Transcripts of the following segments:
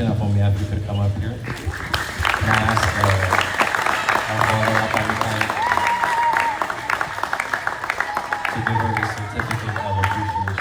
Afomia, if you could come up here. Can I ask our daughter to give her the certificate of appreciation.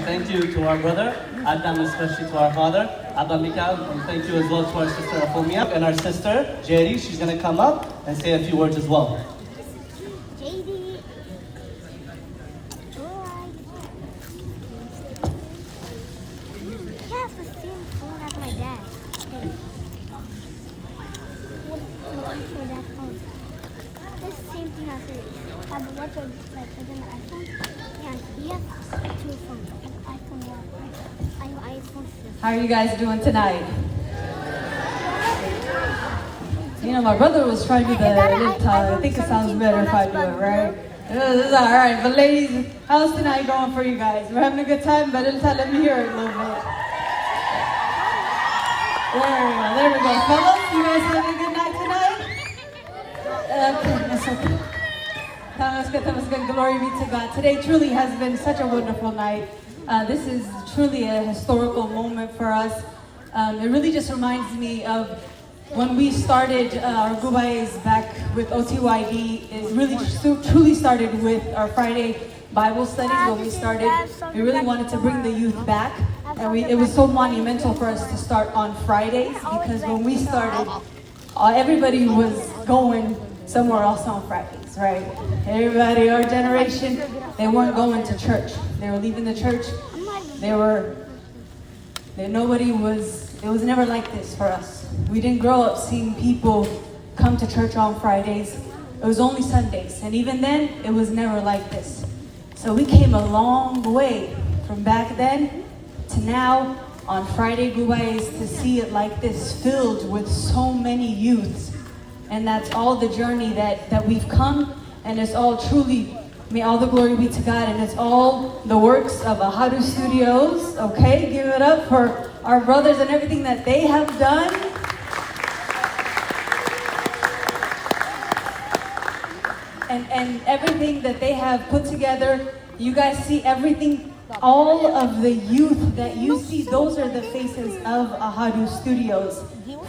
Thank you to our brother, Adam, especially to our father, Abba Mikal, and thank you as well to our sister Afomia and our sister, Jerry. She's going to come up and say a few words as well. JD. He has the same phone as my dad. My dad's phone. This same thing as his. But what's like an iPhone? Yeah, he has two phones. iPhone 1. iPhone 6. How are you guys doing tonight? You know, my brother was trying to do the I think it sounds better if I do it, right? This is all right. But ladies, how's tonight going for you guys? We're having a good time, but let me hear it a little bit. There we go. Fellas, you guys having a good night tonight? Okay, that's okay. That good. Glory be to God. Today truly has been such a wonderful night. This is truly a historical moment for us. It really just reminds me of when we started our Gubayes back with OTYD. It really truly started with our Friday Bible studies. When we started, we really wanted to bring the youth back. And it was so monumental for us to start on Fridays because when we started, everybody was going somewhere else on Fridays, right? Everybody, our generation, they weren't going to church. They were leaving the church. It was never like this for us. We didn't grow up seeing people come to church on Fridays. It was only Sundays. And even then, it was never like this. So we came a long way from back then to now on Friday Gubayes to see it like this, filled with so many youths. And that's all the journey that we've come, and it's all truly, may all the glory be to God, and it's all the works of Ahadu Studios, okay? Give it up for our brothers and everything that they have done. And everything that they have put together. You guys see everything, all of the youth that you see, those are the faces of Ahadu Studios.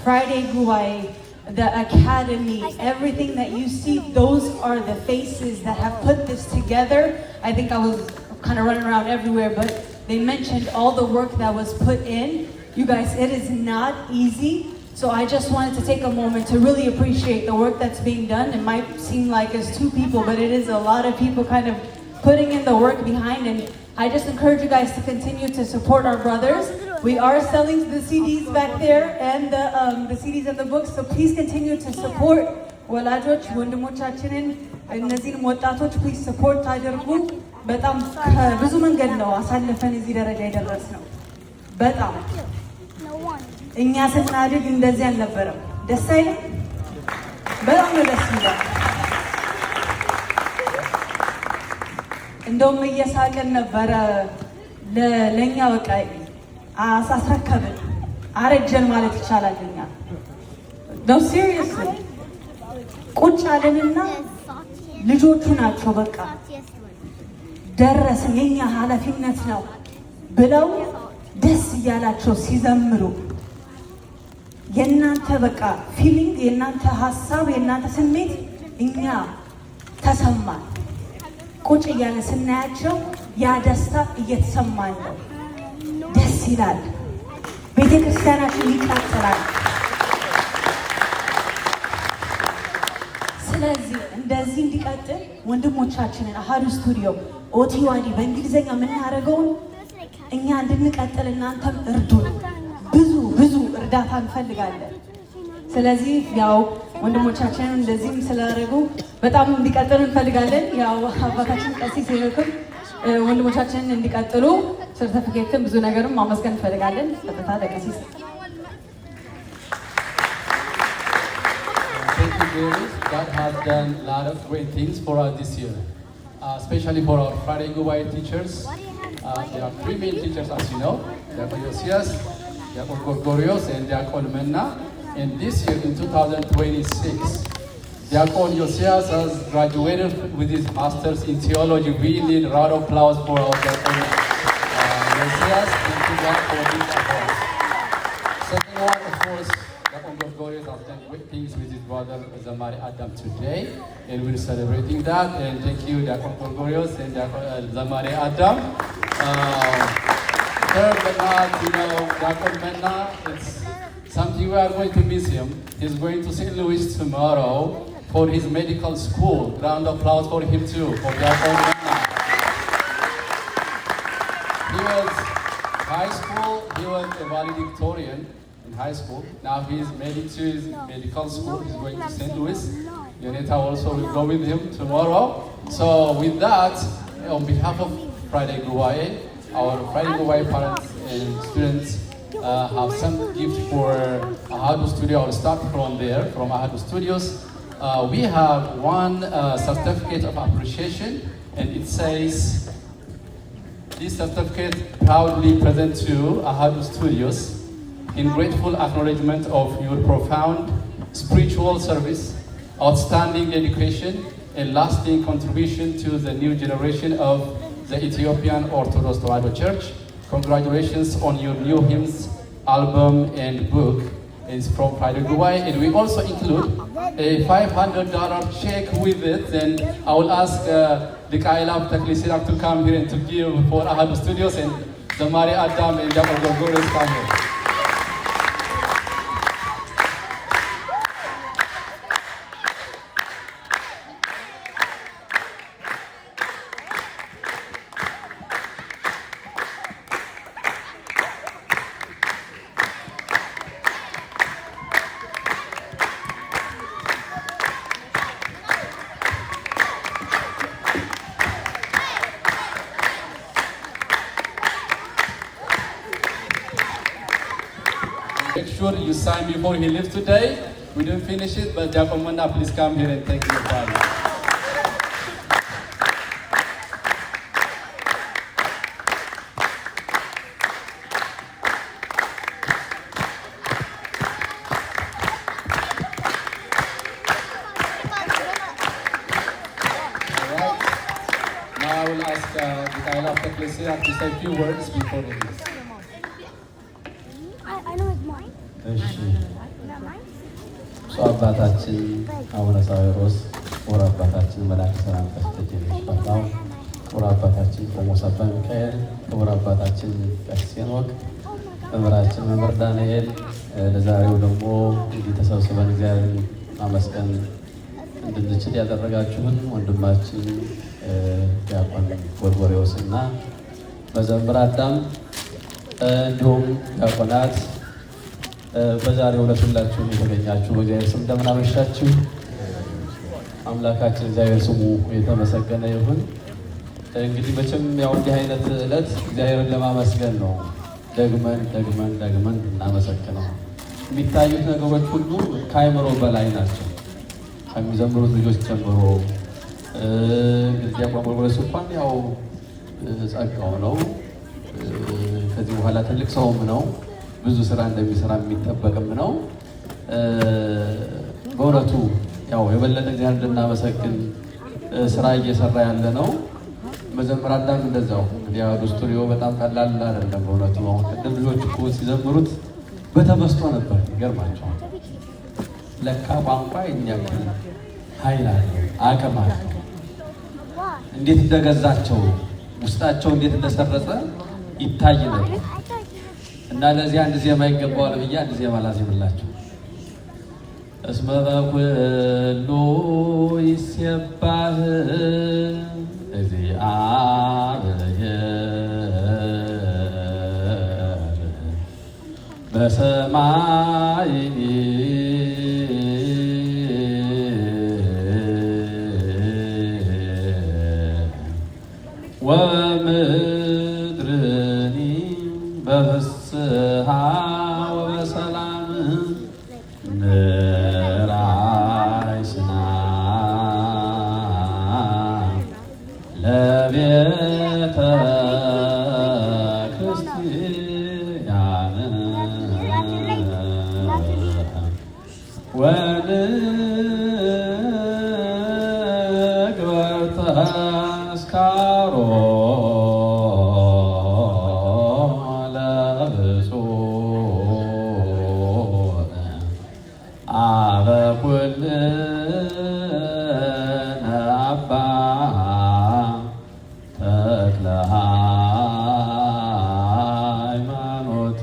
Friday Gubayes, the academy, everything that you see, those are the faces that have put this together. I think I was kind of running around everywhere, but they mentioned all the work that was put in. You guys, it is not easy. So I just wanted to take a moment to really appreciate the work that's being done. It might seem like it's two people, but it is a lot of people kind of putting in the work behind. And I just encourage you guys to continue to support our brothers. We are selling the CDs back there and the CDs and the books, so please continue to support ወላጆች ወንድሞቻችንን እነዚህን ወጣቶች please support ታደርጉ። በጣም ብዙ መንገድ ነው አሳልፈን እዚህ ደረጃ የደረስነው። በጣም እኛ ስናድግ እንደዚህ አልነበረም። ደስ አይልም? በጣም ነው ደስ ይላል። እንደውም እየሳቅን ነበረ ለኛ በቃ አሳስረከብን አረጀን ማለት ይቻላል። እኛ ነው ሲሪየስሊ ቁጭ አለንና ልጆቹ ናቸው በቃ ደረስን የኛ ኃላፊነት ነው ብለው ደስ እያላቸው ሲዘምሩ የእናንተ በቃ ፊሊንግ የእናንተ ሀሳብ የእናንተ ስሜት እኛ ተሰማን። ቁጭ እያለ ስናያቸው ያ ደስታ እየተሰማን ነው። ደስ ይላል። ቤተ ክርስቲያናችን ይቃጠላል። ስለዚህ እንደዚህ እንዲቀጥል ወንድሞቻችንን አሃዱ ስቱዲዮ ኦቲዋዲ በእንግሊዝኛ የምናደርገውን እኛ እንድንቀጥል እናንተም እርዱን። ብዙ እርዳታ እንፈልጋለን። ስለዚህ ያው ወንድሞቻችንን እንደዚህም ስላደረጉ በጣም እንዲቀጥሉ እንፈልጋለን። ያው አባታችን ቀሲስ ሄኖክም ወንድሞቻችንን እንዲቀጥሉ ሰርተፊኬትም ብዙ ነገርም ማመስገን እንፈልጋለን። ቀጥታ ለቀሲስ series. God has done a lot of great things for us this year, especially for our Friday Gubai teachers. There are three main teachers, as you know, Diakon Josias, Diakon Gorgorios, and Diakon Menna. And this year, in 2026, Diakon Josias has graduated with his master's in theology. We need a round of applause for our Diakon Josias and to God for this award. Second one, of course, Diakon Gorgorios has done great things with his brother Zamari Adam today, and we're celebrating that. And thank you, Diakon Gorgorios and Diakon Zamari Adam. Third but not, Diakon Menna, it's something we are going to miss him. He's going to St. Louis tomorrow for his medical school. Round of applause for him too, for Diakon Menna. He was high school, he was a valedictorian in high school. Now he's made it to his medical school. He's going to St. Louis. Yoneta also will go with him tomorrow. So with that, on behalf of Friday Gubai, our Friday Gubai parents and students have some gift for Ahadu Studio. I'll start from there, from Ahadu Studios. We have one certificate of appreciation, and it says, this certificate proudly present to Ahadu Studios in grateful acknowledgement of your profound spiritual service, outstanding dedication, and lasting contribution to the new generation of the Ethiopian Orthodox Tewahedo Church. Congratulations on your new hymns, album, and book. It's from Friday Gubai, and we also include a $500 check with it. And I will ask the Kaila Taklisirak to come here and to give for Ahadu Studios, and Zamari Adam and Diakon Gorgorios come here. Make sure you sign before he leaves today. We didn't finish it, but Diakon Menna, please come here and thank your father. Alright. Now I will ask the Kaila of Taklisirak to say a few words before he leaves. I know it's mine. እሺ Not mine. ብፁዕ አባታችን አቡነ ሳዊሮስ፣ ክቡር አባታችን መልአከ ሰላም ቀሲስ ደጀኔ ሽፈራው፣ ክቡር አባታችን ቆሞስ አባ ሚካኤል፣ ክቡር አባታችን ቀሲስ ሄኖክ፣ መምህራችን መምህር ዳንኤል፣ ለዛሬው ደግሞ እንዲህ ተሰብስበን እግዚአብሔርን ማመስገን እንድንችል ያደረጋችሁን ወንድማችን ዲያቆን ጎርጎርዮስ እና መዘምር አዳም እንዲሁም ዲያቆናት በዛሬው ዕለት ሁላችሁም የተገኛችሁ በእግዚአብሔር ስም እንደምን አመሻችሁ። አምላካችን እግዚአብሔር ስሙ የተመሰገነ ይሁን። እንግዲህ መቼም ያው እንዲህ አይነት ዕለት እግዚአብሔርን ለማመስገን ነው። ደግመን እናመሰግነው። የሚታዩት ነገሮች ሁሉ ከአእምሮ በላይ ናቸው። ከሚዘምሩት ልጆች ጀምሮ ዲያቆን ጎርጎርዮስ እንኳን ያው ጸጋው ነው። ከዚህ በኋላ ትልቅ ሰውም ነው። ብዙ ስራ እንደሚሰራ የሚጠበቅም ነው። በእውነቱ ያው የበለጠ እግዚአብሔር እንድናመሰግን ስራ እየሰራ ያለ ነው። መዘምር አዳም እንደዛው እንግዲህ አሐዱ ስቱዲዮ በጣም ቀላል አይደለም። በእውነቱ አሁን ቅድም ልጆች እኮ ሲዘምሩት በተመስጦ ነበር። ይገርማቸዋል። ለካ ቋንቋ የሚያክል ኃይል አለው፣ አቅም አለው። እንዴት እንደገዛቸው ውስጣቸው እንዴት እንደሰረጸ ይታይ ነበር። እና ለዚህ አንድ ዜማ ይገባዋል ብዬ አንድ ዜማ ላዜምላችሁ። እስመ በኩሉ ይሴባህ እግዚአብሔር በሰማይ ወምድርኒ በፍስሐ ወበሰላም ንራይ ለቤተ ክርስቲያን ወንግበር ተስካሮ አበ ኩልነ አባ ተክለ ሃይማኖት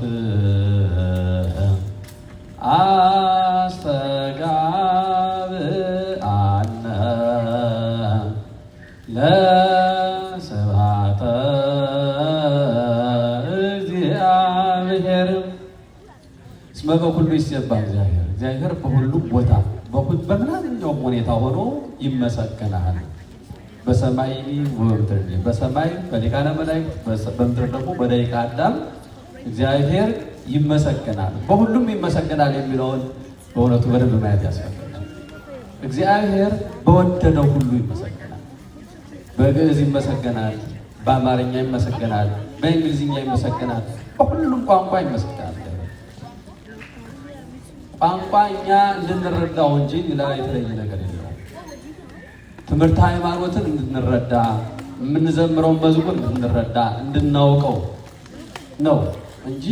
አስተጋብአነ ለስብሐተ እግዚአብሔር እስመ በኩሉ ይሴባህ እግዚአብሔር እግዚአብሔር በሁሉም ቦታ በማንኛውም ሁኔታ ሆኖ ይመሰገናል። በሰማይ ወበምድር በሰማይ በሊቃነ መላእክት በምድር ደግሞ በደቂቀ አዳም እግዚአብሔር ይመሰገናል። በሁሉም ይመሰገናል የሚለውን በእውነቱ በደንብ ማየት ያስፈልጋል። እግዚአብሔር በወደደው ሁሉ ይመሰገናል። በግዕዝ ይመሰገናል፣ በአማርኛ ይመሰገናል፣ በእንግሊዝኛ ይመሰገናል፣ በሁሉም ቋንቋ ይመሰገናል። ቋንቋ እኛ እንድንረዳው እንጂ ሌላ የተለየ ነገር የለውም። ትምህርት ሃይማኖትን እንድንረዳ የምንዘምረውን መዝሙር እንድንረዳ እንድናውቀው ነው እንጂ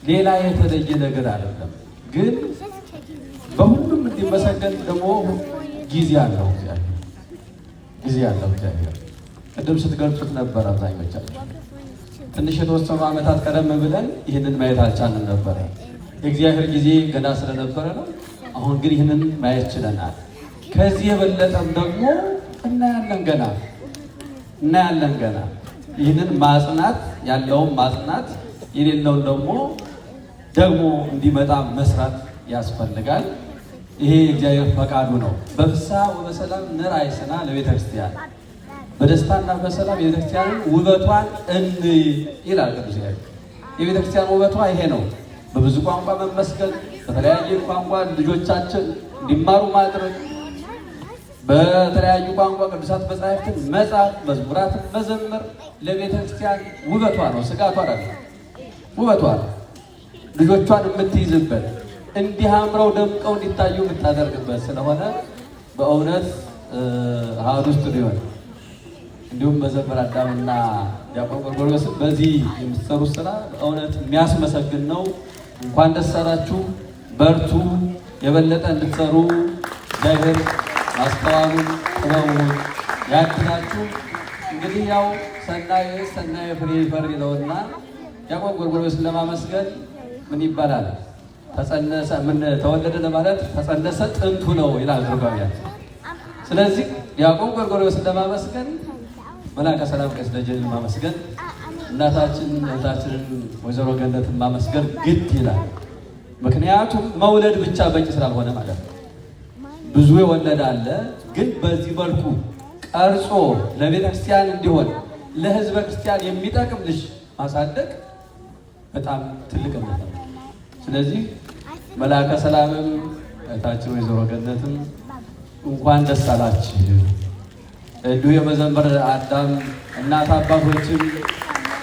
ሌላ የተለየ ነገር አይደለም። ግን በሁሉም እንዲመሰገን ደግሞ ጊዜ አለው እግዚአብሔር፣ ጊዜ አለው እግዚአብሔር። ቅድም ስትገልጹት ነበር አብዛኞቻችሁ። ትንሽ የተወሰኑ ዓመታት ቀደም ብለን ይህንን ማየት አልቻልንም ነበረ። የእግዚአብሔር ጊዜ ገና ስለነበረ ነው። አሁን ግን ይህንን ማየት ችለናል። ከዚህ የበለጠም ደግሞ እናያለን ገና ይህንን ማጽናት ያለውን ማጽናት የሌለውን ደግሞ እንዲመጣ መስራት ያስፈልጋል። ይሄ የእግዚአብሔር ፈቃዱ ነው። በፍስሐ ወበሰላም ንርአይ ስና ለቤተ ክርስቲያን፣ በደስታና በሰላም የቤተ ክርስቲያንን ውበቷን እንይ ይላል ቅዱስ ያሬድ። የቤተ ክርስቲያን ውበቷ ይሄ ነው። በብዙ ቋንቋ መመስገን፣ በተለያየ ቋንቋ ልጆቻችን እንዲማሩ ማድረግ፣ በተለያዩ ቋንቋ ቅዱሳት መጻሕፍትን መጻፍ፣ መዝሙራትን መዘመር ለቤተ ክርስቲያን ውበቷ ነው። ስጋቷ አይደለም፣ ውበቷ ነው። ልጆቿን የምትይዝበት እንዲህ አምረው ደምቀው እንዲታዩ የምታደርግበት ስለሆነ በእውነት አሐዱ ስቱዲዮ እንዲሁም መዘምር አዳምና ዲያቆን ጎርጎርዮስን በዚህ የምትሰሩት ስራ በእውነት የሚያስመሰግን ነው። እንኳን ደስ አላችሁ፣ በርቱ፣ የበለጠ እንድትሰሩ እግዚአብሔር ማስተዋሉን ጥበቡን ያድላችሁ። እንግዲህ ያው ሰናየ ፍሬ ይፈር ይለውና ዲያቆን ጎርጎርዮስን ለማመስገን ምን ይባላል? ተጸነሰ ምን ተወለደ ለማለት ተጸነሰ ጥንቱ ነው ይላል ትርጓሜያችን። ስለዚህ ዲያቆን ጎርጎርዮስን ለማመስገን መላከ ሰላም ቄስ ደጀንን ማመስገን፣ እናታችን እህታችንን ወይዘሮ ገነትን ማመስገን ግድ ይላል። ምክንያቱም መውለድ ብቻ በቂ ስላልሆነ ማለት ነው። ብዙ የወለደ አለ፣ ግን በዚህ መልኩ ቀርጾ ለቤተ ክርስቲያን እንዲሆን ለሕዝበ ክርስቲያን የሚጠቅም ልጅ ማሳደግ በጣም ትልቅ እምነት ነው። ስለዚህ መላከ ሰላምም እህታችን ወይዘሮ ገነትም እንኳን ደስ አላችሁ። እንዲሁ የመዘምር አዳም እናት አባቶችም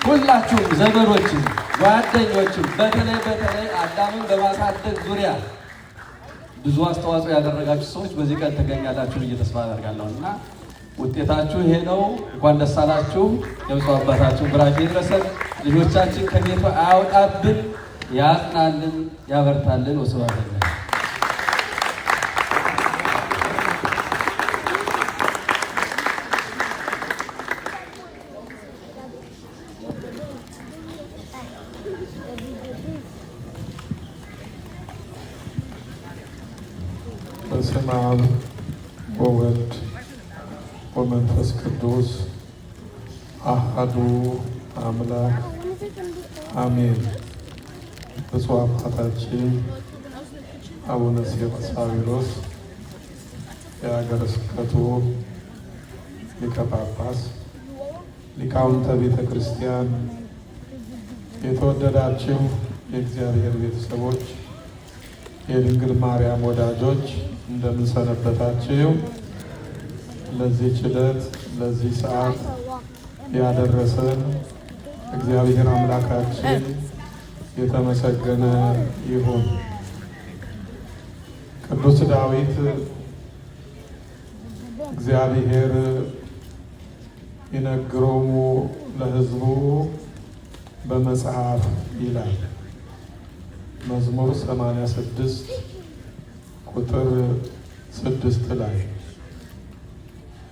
ሁላችሁም ዘመዶችም ጓደኞችም በተለይ አዳምን በማሳደግ ዙሪያ ብዙ አስተዋጽኦ ያደረጋችሁ ሰዎች በዚህ ቀን ተገኛላችሁ ብዬ ተስፋ አደርጋለሁ እና ውጤታችሁ ይሄ ነው። እንኳን ደስ አላችሁ። የብፁዕ አባታችሁ ብራኬ ይድረሰን። ልጆቻችን ከቤቱ አያውጣብን፣ ያጽናልን፣ ያበርታልን። ወስብሐት ለእግዚአብሔር። በስመ አብ ወወልድ ወመንፈስ ቅዱስ አሐዱ አምላክ አሜን። ብፁዕ አባታችን አቡነ ሳዊሮስ የሀገረ ስብከቱ ሊቀ ጳጳስ፣ ሊቃውንተ ቤተ ክርስቲያን፣ የተወደዳችሁ የእግዚአብሔር ቤተሰቦች፣ የድንግል ማርያም ወዳጆች እንደምን ሰነበታችሁ? ለዚህች ዕለት ለዚህ ሰዓት ያደረሰን እግዚአብሔር አምላካችን የተመሰገነ ይሁን። ቅዱስ ዳዊት እግዚአብሔር ይነግሮሙ ለሕዝቡ በመጽሐፍ ይላል። መዝሙር 86 ቁጥር 6 ላይ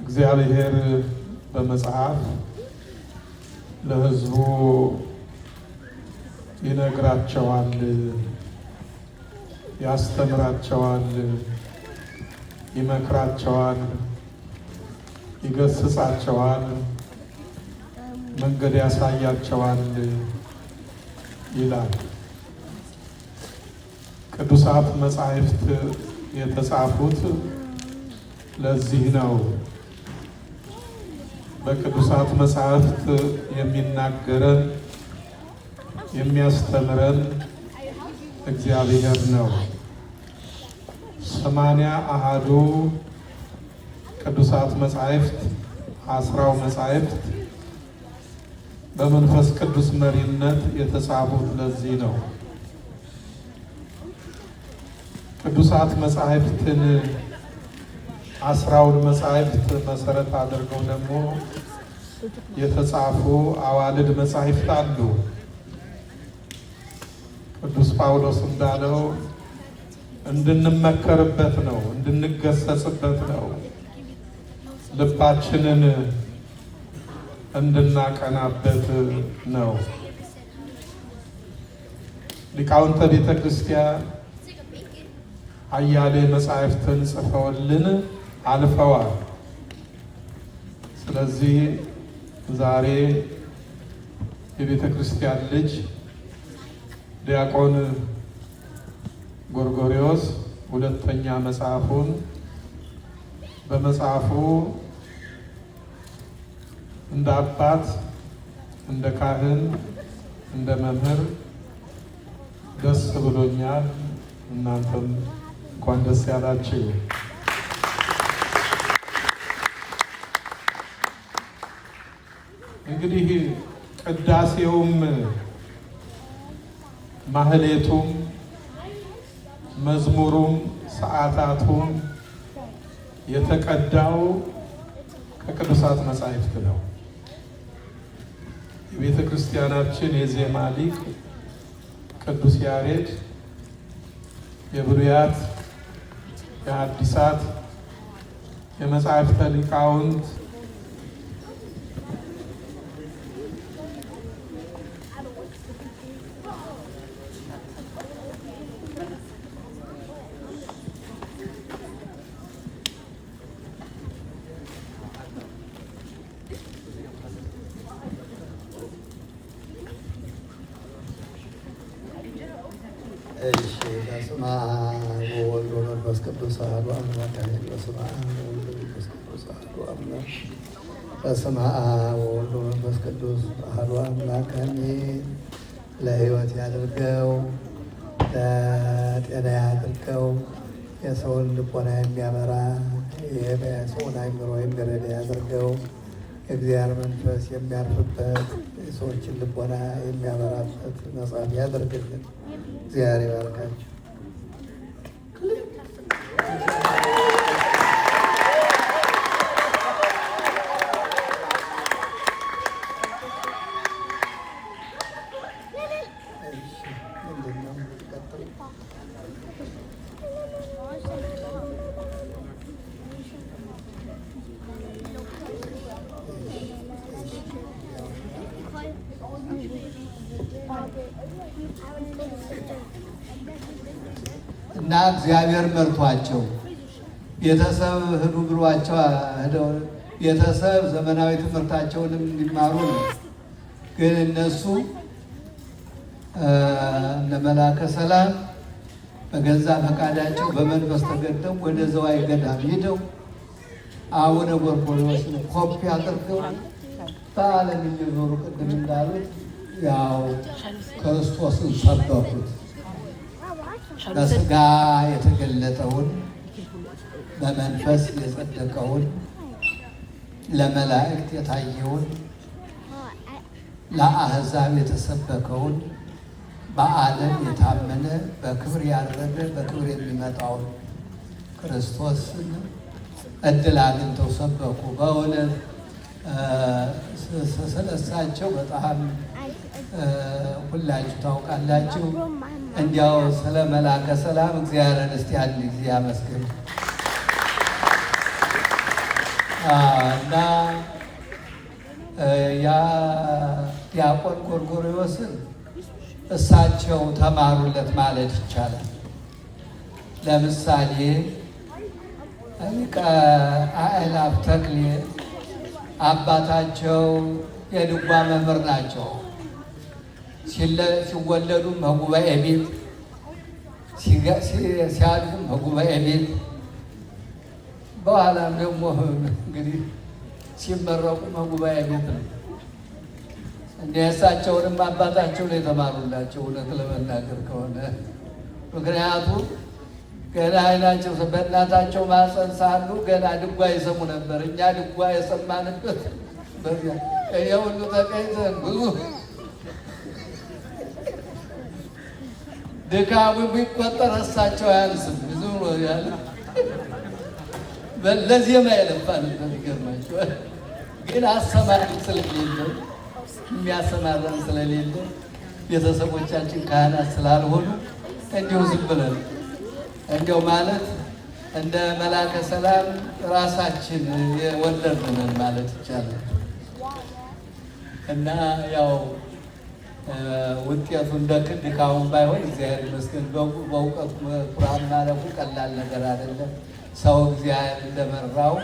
እግዚአብሔር በመጽሐፍ ለሕዝቡ ይነግራቸዋል፣ ያስተምራቸዋል፣ ይመክራቸዋል፣ ይገስጻቸዋል፣ መንገድ ያሳያቸዋል ይላል። ቅዱሳት መጻሕፍት የተጻፉት ለዚህ ነው። በቅዱሳት መጻሕፍት የሚናገረን የሚያስተምረን እግዚአብሔር ነው። 80 ቅዱሳት መጻሕፍት 10 መጻሕፍት በመንፈስ ቅዱስ መሪነት የተጻፉት ለዚህ ነው። ቅዱሳት መጻሕፍትን 10 መጻሕፍት መሰረት አድርገው ደግሞ የተጻፉ አዋልድ መጻሕፍት አሉ። ቅዱስ ጳውሎስ እንዳለው እንድንመከርበት ነው፣ እንድንገሰጽበት ነው፣ ልባችንን እንድናቀናበት ነው። ሊቃውንተ ቤተ ክርስቲያን አያሌ መጻሕፍትን ጽፈውልን አልፈዋል። ስለዚህ ዛሬ የቤተ ክርስቲያን ልጅ ዲያቆን ጎርጎርዮስ 2ኛ መጽሐፉን በመጽሐፉ እንደ አባት፣ እንደ ካህን፣ እንደ መምህር ደስ ብሎኛል። እናንተም እንኳን ደስ ያላችሁ። እንግዲህ ቅዳሴውም ማህሌቱም መዝሙሩም ሰዓታቱም የተቀዳው ከቅዱሳት መጻሕፍት ነው። የቤተ ክርስቲያናችን የዜማ ሊቅ ቅዱስ ያሬድ የብሉያት የሐዲሳት የመጻሕፍተ ሊቃውንት በስመ አብ ወወልድ ወመንፈስ ቅዱስ አሐዱ አምላክ አሜን። በስመ አብ ወወልድ ወመንፈስ ቅዱስ አሐዱ አምላክ በስመ አብ ወወልድ ወመንፈስ ቅዱስ አሐዱ አምላክ አሜን። ለሕይወት ያድርገው፣ ለጤና ያድርገው፣ የሰውን ልቦና የሚያበራ የሰውን አእምሮ የሚረዳ ያድርገው። የእግዚአብሔር መንፈስ የሚያርፍበት የሰዎችን ልቦና የሚያበራበት መጽሐፍ ያደርግልን። እግዚአብሔር ይባርካችሁ። እና እግዚአብሔር መርቷቸው ቤተሰብ ሂዱ ብሏቸው ሄደው ቤተሰብ ዘመናዊ ትምህርታቸውንም እንዲማሩ ነው። ግን እነሱ እነ መላከ ሰላም በገዛ ፈቃዳቸው በመንፈስ ተገደው ወደ ዘዋይ ገዳም ሄደው አቡነ ጎርጎርዮስን ኮፒ አድርገው በዓለም እየዞሩ ቅድም እንዳሉት ያው ክርስቶስን ሰበኩት። በስጋ የተገለጠውን በመንፈስ የጸደቀውን ለመላእክት የታየውን Oh, ለአሕዛብ የተሰበከውን በዓለም የታመነ በክብር ያረገ በክብር የሚመጣውን ክርስቶስን እድል አግኝተው ሰበኩ። በእውነት ስለሳቸው በጣም ሁላችሁ ታውቃላችሁ። እንዲያው ስለ መላከ ሰላም እግዚአብሔርን እስቲ አንድ ጊዜ አመስግኑ። እና ዲያቆን ጎርጎርዮስን እሳቸው ተማሩለት ማለት ይቻላል። ለምሳሌ ሊቀ አእላፍ ተክሌ አባታቸው የድጓ መምህር ናቸው። ሲወለዱም በጉባኤ ቤት፣ ሲያድጉም በጉባኤ ቤት፣ በኋላም ደግሞ እንግዲህ ሲመረቁ በጉባኤ ቤት ነው። እሳቸውንም አባታቸው ላይ የተማሩላቸው እውነት ለመናገር ከሆነ ምክንያቱም ገና አይናቸው በእናታቸው ማፀን ሳሉ ገና ድጓ ይሰሙ ነበር። እኛ ድጓ የሰማንበት በዚያ እኔ ሁሉ ተቀይተን ብዙ ድካሙ ቢቆጠር እሳቸው አያንስም። ብዙ ነው ያለ ለዜማ የለፋንበት ይገርማቸዋል። ግን አሰማሪ ስለሌለ የሚያሰማራን ስለሌለ ቤተሰቦቻችን ካህናት ስላልሆኑ እንዲሁ ዝም ብለን እንዲያው ማለት እንደ መላከ ሰላም ራሳችን የወለድን ማለት ይቻላል። እና ያው ውጤቱ እንደ ድካሙም ባይሆን እግዚአብሔር ይመስገን በእውቀቱ ቁርአን ማለፉ ቀላል ነገር አይደለም። ሰው እግዚአብሔር እንደመራው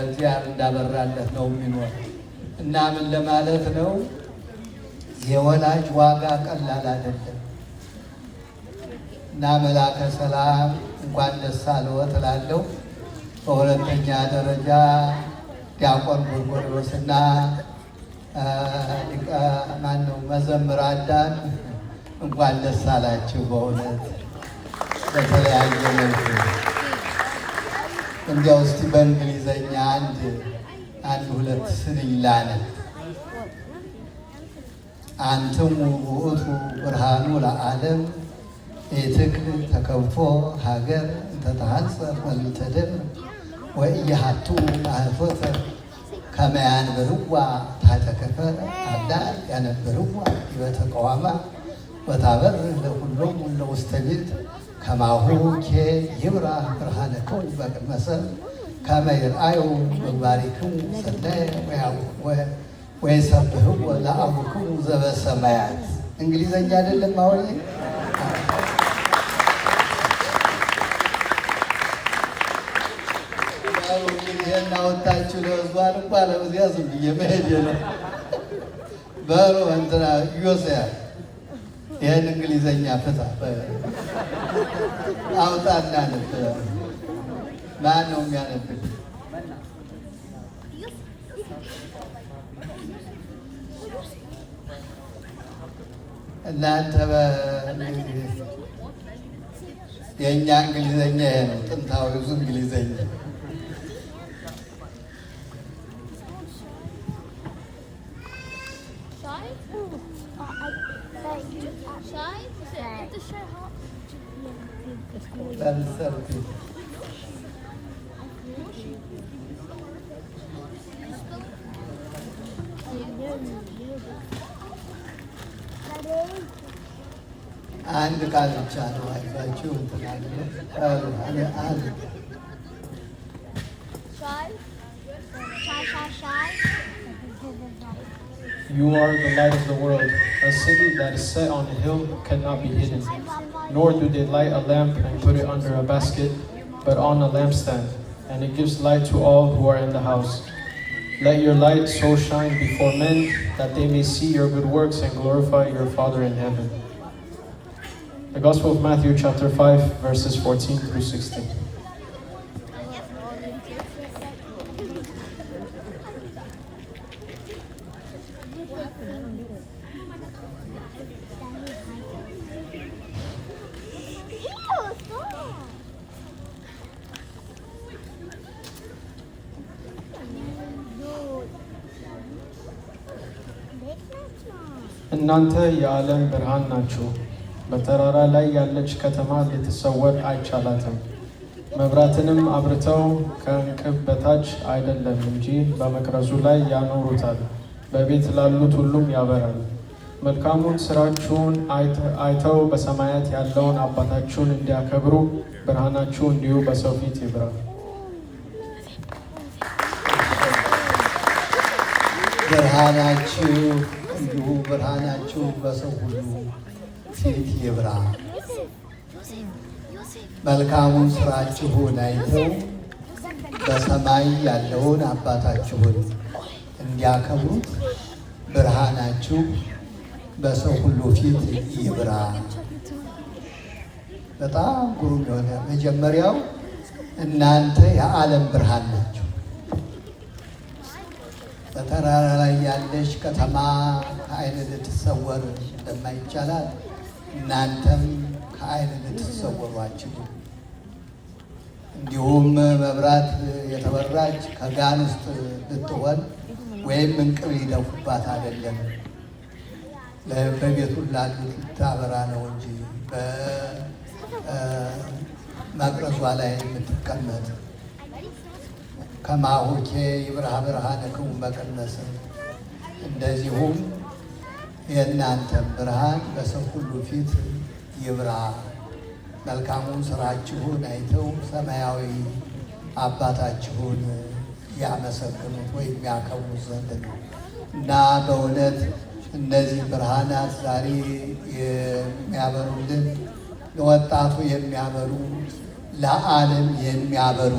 እግዚአብሔር እንዳበራለት ነው የሚኖር እና ምን ለማለት ነው የወላጅ ዋጋ ቀላል አይደለም። እና መላከ ሰላም እንኳን ደስ አለዎት እላለሁ። በሁለተኛ ደረጃ ዲያቆን ጎርጎርዮስና ሊቀ ማነው መዘምር አዳን እንኳን ደስ አላችሁ። በእውነት በተለያየ መልኩ እንዲያው እስቲ በእንግሊዘኛ አንድ ሁለት ስንኝ ላነብ። አንትሙ ውእቱ ብርሃኑ ለዓለም ኢትክል ተከብፎ ሀገር እንተተሐንጸር መልተደብር ወኢያሃቱ ማህቶተ ከመ ያንብርዋ ታተከፈረ አዳር ያነብርዋ በተቃዋማ ወታበርህ ለሁሎም ለውስተ ቤት ከማሁ ኬ ይብራህ ብርሃነክሙ በቅድመ ሰብእ ከመ ይርአዩ ምግባሪክሙ ሰናየ ወይሰብሕዎ ለአቡክሙ ዘበሰማያት። እንግሊዘኛ አይደለም አሁን እናወጣችሁ ለህዝቧን እንኳ ለዚያ ዝም ብዬ መሄድ ነው። በሩ እንትና ዮሴያ ይህን እንግሊዘኛ ፍታ አውጣና ነበር። ማን ነው የሚያነብል? እናንተ የእኛ እንግሊዘኛ ይሄ ነው፣ ጥንታዊ ብዙ እንግሊዘኛ አንድ ቃል ብቻ ነው። አይዟችሁ You are the light of the world. A city that is set on a hill cannot be hidden. Nor do they light a lamp and put it under a basket, but on a lampstand, and it gives light to all who are in the house. Let your light so shine before men that they may see your good works and glorify your Father in heaven. The Gospel of Matthew chapter 5 verses 14 through 16. እናንተ የዓለም ብርሃን ናችሁ። በተራራ ላይ ያለች ከተማ ልትሰወር አይቻላትም። መብራትንም አብርተው ከእንቅብ በታች አይደለም እንጂ በመቅረዙ ላይ ያኖሩታል፣ በቤት ላሉት ሁሉም ያበራል። መልካሙን ስራችሁን አይተው በሰማያት ያለውን አባታችሁን እንዲያከብሩ ብርሃናችሁ እንዲሁ በሰው ፊት ይብራ። ብርሃናችሁ እንዲሁ ብርሃናችሁ በሰው ሁሉ ፊት ይብራ። መልካሙን ስራችሁን አይተው በሰማይ ያለውን አባታችሁን እንዲያከብሩት ብርሃናችሁ በሰው ሁሉ ፊት ይብራ። በጣም ግሩም የሆነ መጀመሪያው እናንተ የዓለም ብርሃን ናችሁ። በተራራ ላይ ያለች ከተማ ከዓይን ልትሰወር እንደማይቻላት እናንተም ከዓይን ልትሰወሩ አትችሉም። እንዲሁም መብራት የተበራች ከጋን ውስጥ ልትሆን ወይም እንቅብ ሊደፉባት አይደለም፣ በቤቱ ላሉት ልታበራ ነው እንጂ በመቅረዟ ላይ የምትቀመጥ። ከማሁኬ ይብርሃ ብርሃንክሙ በቅድመ ሰብእ፣ እንደዚሁም የእናንተም ብርሃን በሰው ሁሉ ፊት ይብራ። መልካሙን ስራችሁን አይተው ሰማያዊ አባታችሁን ያመሰግኑት ወይም ያከብሩት ዘንድ ነው እና በእውነት እነዚህ ብርሃናት ዛሬ የሚያበሩልን ለወጣቱ የሚያበሩ ለዓለም የሚያበሩ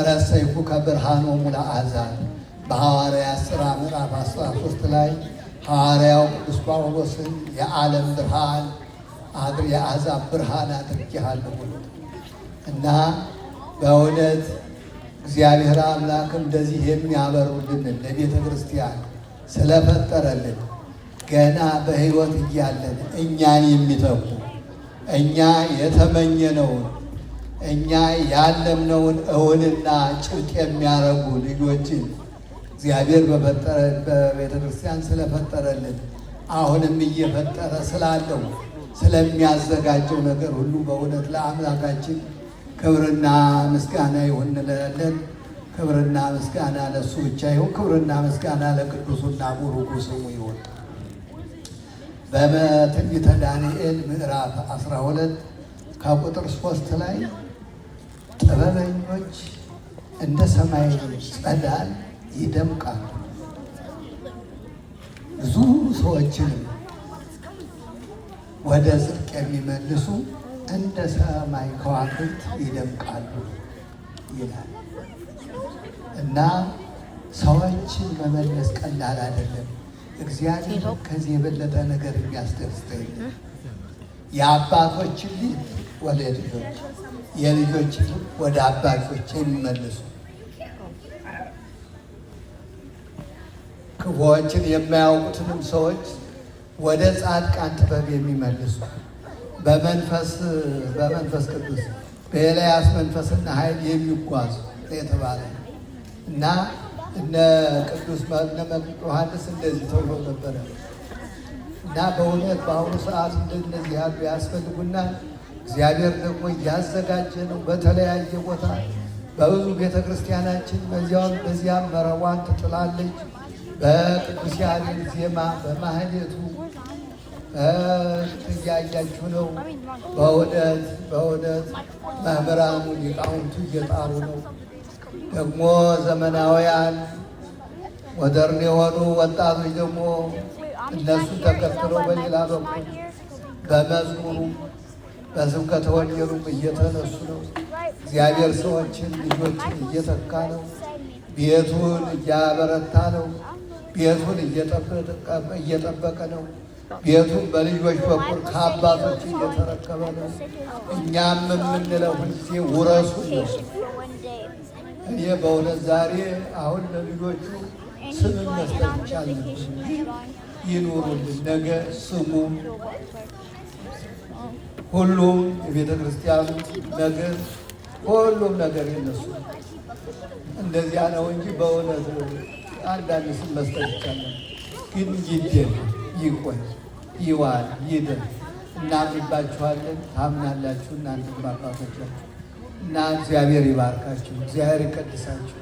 ረሰይኩ ከብርሃኖሙ ለአሕዛብ በሐዋርያት ሥራ ምዕራፍ 13 ላይ ሐዋርያው ቅዱስ ጳውሎስን የዓለም ብርሃን የአሕዛብ ብርሃን አድርጌሃለሁ ብሎት እና በእውነት እግዚአብሔር አምላክ እንደዚህ የሚያበሩልን ለቤተ ክርስቲያን ስለፈጠረልን ገና በሕይወት እያለን እኛን የሚተኩ እኛ የተመኘነውን እኛ ያለምነውን እውንና ጭብጥ የሚያረጉ ልጆችን እግዚአብሔር በቤተ ክርስቲያን ስለፈጠረልን አሁንም እየፈጠረ ስላለው ስለሚያዘጋጀው ነገር ሁሉ በእውነት ለአምላካችን ክብርና ምስጋና ይሁን እንላለን። ክብርና ምስጋና ለእሱ ብቻ ይሁን። ክብርና ምስጋና ለቅዱሱና ቡሩኩ ስሙ ይሁን። በትንቢተ ዳንኤል ምዕራፍ 12 ከቁጥር 3 ላይ ጥበበኞች እንደ ሰማይ ጸዳል ይደምቃሉ፣ ብዙ ሰዎችንም ወደ ጽድቅ የሚመልሱ እንደ ሰማይ ከዋክብት ይደምቃሉ ይላል እና ሰዎችን መመለስ ቀላል አይደለም። እግዚአብሔር ከዚህ የበለጠ ነገር የሚያስደስተው የአባቶችን ልጅ ወደ ልጆች፣ የልጆችን ልጅ ወደ አባቶች የሚመልሱ ክፉዎችን የማያውቁትንም ሰዎች ወደ ጻድቃን ጥበብ የሚመልሱ በመንፈስ ቅዱስ በኤልያስ መንፈስና ኃይል የሚጓዙ የተባለ እና እነ ቅዱስ ዮሐንስ እንደዚህ ተብሎ ነበረ እና በእውነት በአሁኑ ሰዓት እንደነዚህ ያሉ ያስፈልጉናል። እግዚአብሔር ደግሞ እያዘጋጀ ነው። በተለያየ ቦታ በብዙ ቤተ ክርስቲያናችን በዚያም በዚያም መረቧን ትጥላለች። በቅዱስ ያሬድ ዜማ በማህሌቱ እያያችሁ ነው። በእውነት መምህራኑ ሊቃውንቱ እየጣሩ ነው። ደግሞ ዘመናውያን ሞደርን የሆኑ ወጣቶች ደግሞ እነሱ ተከትለው በሌላ በኩል በመዝሙሩ በስብከተ ወንጌሉም እየተነሱ ነው። እግዚአብሔር ሰዎችን ልጆችን እየተካ ነው። ቤቱን እያበረታ ነው። ቤቱን እየጠበቀ ነው። ቤቱን በልጆች በኩል ከአባቶች እየተረከበ ነው። እኛም የምንለው ሁልጊዜ ውረሱን ነው። እኔ በእውነት ዛሬ አሁን ለልጆቹ ስምን መስጠት ይቻላል። ይኑሩልን፣ ነገ ስሙ ሁሉም የቤተ ክርስቲያኑ ነገር ሁሉም ነገር የነሱ እንደዚያ ነው እንጂ በእውነት አንዳንድ ስም መስጠት ይቻላል። ግን ይቆይ፣ ይዋል፣ ይደር። እናምንባችኋለን፣ ታምናላችሁ። እናንተም አባቶቻችሁ እና እግዚአብሔር ይባርካችሁ፣ እግዚአብሔር ይቀድሳችሁ።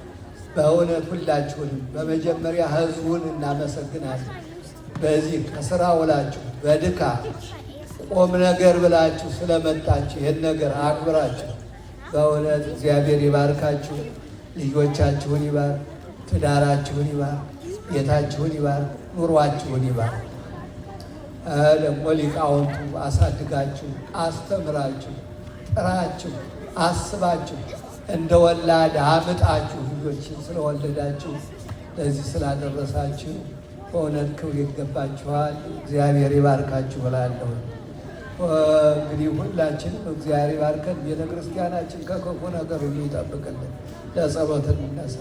በእውነት ሁላችሁንም በመጀመሪያ ህዝቡን እናመሰግናለን። በዚህ ከስራ ውላችሁ በድካም ቆም ነገር ብላችሁ ስለመጣችሁ ይህን ነገር አክብራችሁ በእውነት እግዚአብሔር ይባርካችሁ። ልጆቻችሁን ይባርክ፣ ትዳራችሁን ይባርክ፣ ቤታችሁን ይባርክ፣ ኑሯችሁን ይባርክ። ደግሞ ሊቃውንቱ አሳድጋችሁ አስተምራችሁ ጥራችሁ አስባችሁ እንደ ወላድ አምጣችሁ ልጆችን ስለወለዳችሁ ለዚህ ስላደረሳችሁ በእውነት ክብር ይገባችኋል። እግዚአብሔር ይባርካችሁ እላለሁ። እንግዲህ ሁላችንም እግዚአብሔር ይባርከን፣ ቤተ ክርስቲያናችን ከክፉ ነገር ሁሉ ይጠብቅልን። ለጸሎት እንነሳ።